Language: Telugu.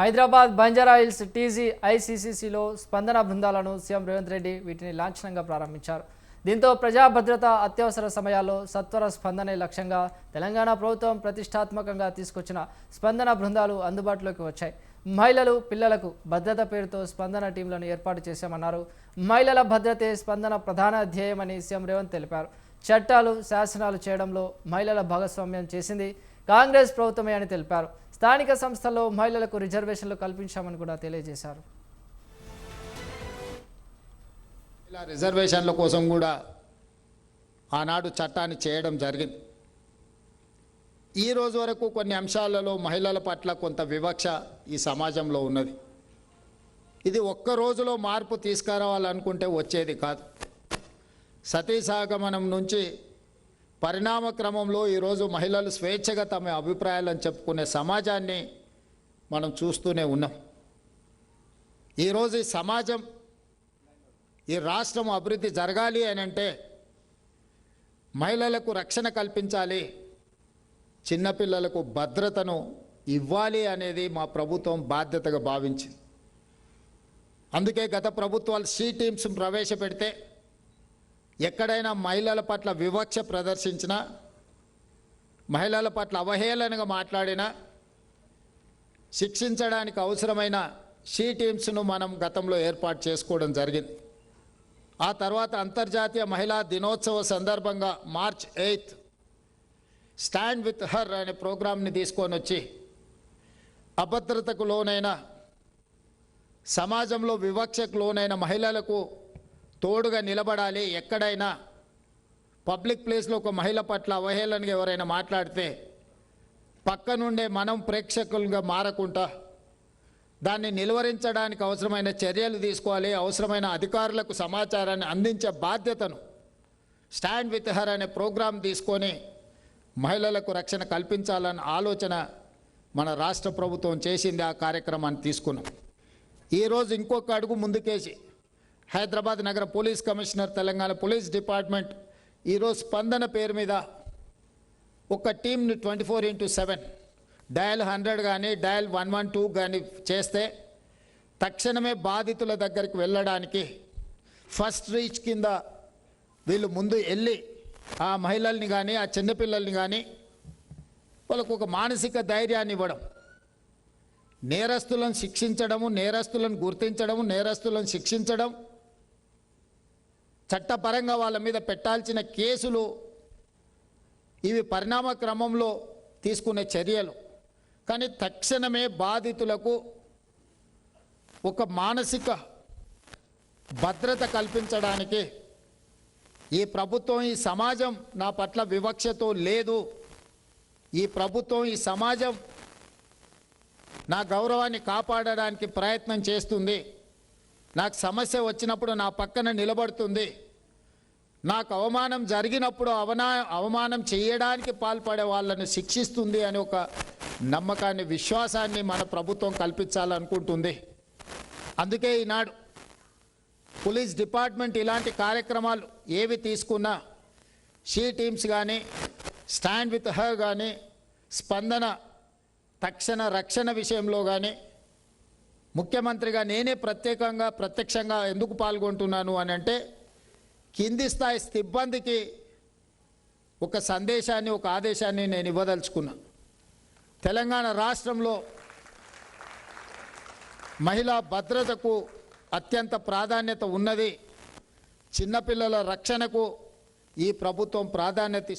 హైదరాబాద్ బంజారా హిల్స్ టీజీ ఐసీసీసీలో స్పందన బృందాలను సీఎం రేవంత్ రెడ్డి వీటిని లాంఛనంగా ప్రారంభించారు. దీంతో ప్రజా భద్రత అత్యవసర సమయాల్లో సత్వర స్పందనే లక్ష్యంగా తెలంగాణ ప్రభుత్వం ప్రతిష్టాత్మకంగా తీసుకొచ్చిన స్పందన బృందాలు అందుబాటులోకి వచ్చాయి. మహిళలు, పిల్లలకు భద్రత పేరుతో స్పందన టీంలను ఏర్పాటు చేశామన్నారు. మహిళల భద్రతే స్పందన ప్రధాన ధ్యేయమని సీఎం రేవంత్ తెలిపారు. చట్టాలు, శాసనాలు చేయడంలో మహిళల భాగస్వామ్యం చేసింది కాంగ్రెస్ ప్రభుత్వమే అని తెలిపారు. స్థానిక సంస్థల్లో మహిళలకు రిజర్వేషన్లు కల్పించామని కూడా తెలియజేశారు. ఇలా రిజర్వేషన్ల కోసం కూడా ఆనాడు చట్టాన్ని చేయడం జరిగింది. ఈ రోజు వరకు కొన్ని అంశాలలో మహిళల పట్ల కొంత వివక్ష ఈ సమాజంలో ఉన్నది. ఇది ఒక్క రోజులో మార్పు తీసుకురావాలనుకుంటే వచ్చేది కాదు. సతీ సహగమనం నుంచి పరిణామ క్రమంలో ఈరోజు మహిళలు స్వేచ్ఛగా తమ అభిప్రాయాలను చెప్పుకునే సమాజాన్ని మనం చూస్తూనే ఉన్నాం. ఈరోజు ఈ సమాజం, ఈ రాష్ట్రం అభివృద్ధి జరగాలి అని అంటే మహిళలకు రక్షణ కల్పించాలి, చిన్నపిల్లలకు భద్రతను ఇవ్వాలి అనేది మా ప్రభుత్వం బాధ్యతగా భావించింది. అందుకే గత ప్రభుత్వాలు సి టీమ్స్ ప్రవేశపెడితే ఎక్కడైనా మహిళల పట్ల వివక్ష ప్రదర్శించినా, మహిళల పట్ల అవహేళనగా మాట్లాడినా శిక్షించడానికి అవసరమైన సి టీమ్స్ను మనం గతంలో ఏర్పాటు చేసుకోవడం జరిగింది. ఆ తర్వాత అంతర్జాతీయ మహిళా దినోత్సవ సందర్భంగా మార్చ్ 8 స్టాండ్ విత్ హర్ అనే ప్రోగ్రాంని తీసుకొని వచ్చి అభద్రతకు లోనైన, సమాజంలో వివక్షకు లోనైన మహిళలకు తోడుగా నిలబడాలి. ఎక్కడైనా పబ్లిక్ ప్లేస్లో ఒక మహిళ పట్ల అవహేళనగా ఎవరైనా మాట్లాడితే పక్క నుండే మనం ప్రేక్షకులుగా మారకుండా దాన్ని నిలువరించడానికి అవసరమైన చర్యలు తీసుకోవాలి. అవసరమైన అధికారులకు సమాచారాన్ని అందించే బాధ్యతను స్టాండ్ విత్ హర్ అనే ప్రోగ్రాం తీసుకొని మహిళలకు రక్షణ కల్పించాలన్న ఆలోచన మన రాష్ట్ర ప్రభుత్వం చేసింది. ఆ కార్యక్రమాన్ని తీసుకున్నాం. ఈరోజు ఇంకొక అడుగు ముందుకేసి హైదరాబాద్ నగర police commissioner, Telangana police department ఈరోజు స్పందన పేరు మీద ఒక టీంని 24/7 డయల్ 100 కానీ డయల్ 112 కానీ చేస్తే తక్షణమే బాధితుల దగ్గరికి వెళ్ళడానికి ఫస్ట్ రీచ్ కింద వీళ్ళు ముందు వెళ్ళి ఆ మహిళల్ని కానీ, ఆ చిన్నపిల్లల్ని కానీ వాళ్ళకు ఒక మానసిక ధైర్యాన్ని ఇవ్వడం, నేరస్తులను శిక్షించడము, నేరస్తులను గుర్తించడము, నేరస్తులను శిక్షించడం, చట్టపరంగా వాళ్ళ మీద పెట్టాల్సిన కేసులు, ఇవి పరిణామ క్రమంలో తీసుకునే చర్యలు. కానీ తక్షణమే బాధితులకు ఒక మానసిక భద్రత కల్పించడానికి ఈ ప్రభుత్వం, ఈ సమాజం నా పట్ల వివక్షతో లేదు, ఈ ప్రభుత్వం, ఈ సమాజం నా గౌరవాన్ని కాపాడడానికి ప్రయత్నం చేస్తుంది, నాకు సమస్య వచ్చినప్పుడు నా పక్కన నిలబడుతుంది, నాకు అవమానం జరిగినప్పుడు అవమానం చేయడానికి పాల్పడే వాళ్ళను శిక్షిస్తుంది అని ఒక నమ్మకాన్ని, విశ్వాసాన్ని మన ప్రభుత్వం కల్పించాలనుకుంటుంది. అందుకే ఈనాడు పోలీస్ డిపార్ట్మెంట్ ఇలాంటి కార్యక్రమాలు ఏవి తీసుకున్నా, షీ టీమ్స్ కానీ, స్టాండ్ విత్ హర్ కానీ, స్పందన తక్షణ రక్షణ విషయంలో కానీ, ముఖ్యమంత్రిగా నేనే ప్రత్యక్షంగా ఎందుకు పాల్గొంటున్నాను అని అంటే కింది స్థాయి సిబ్బందికి ఒక సందేశాన్ని, ఒక ఆదేశాన్ని నేను ఇవ్వదలుచుకున్నా. తెలంగాణ రాష్ట్రంలో మహిళా భద్రతకు అత్యంత ప్రాధాన్యత ఉన్నది. చిన్నపిల్లల రక్షణకు ఈ ప్రభుత్వం ప్రాధాన్యత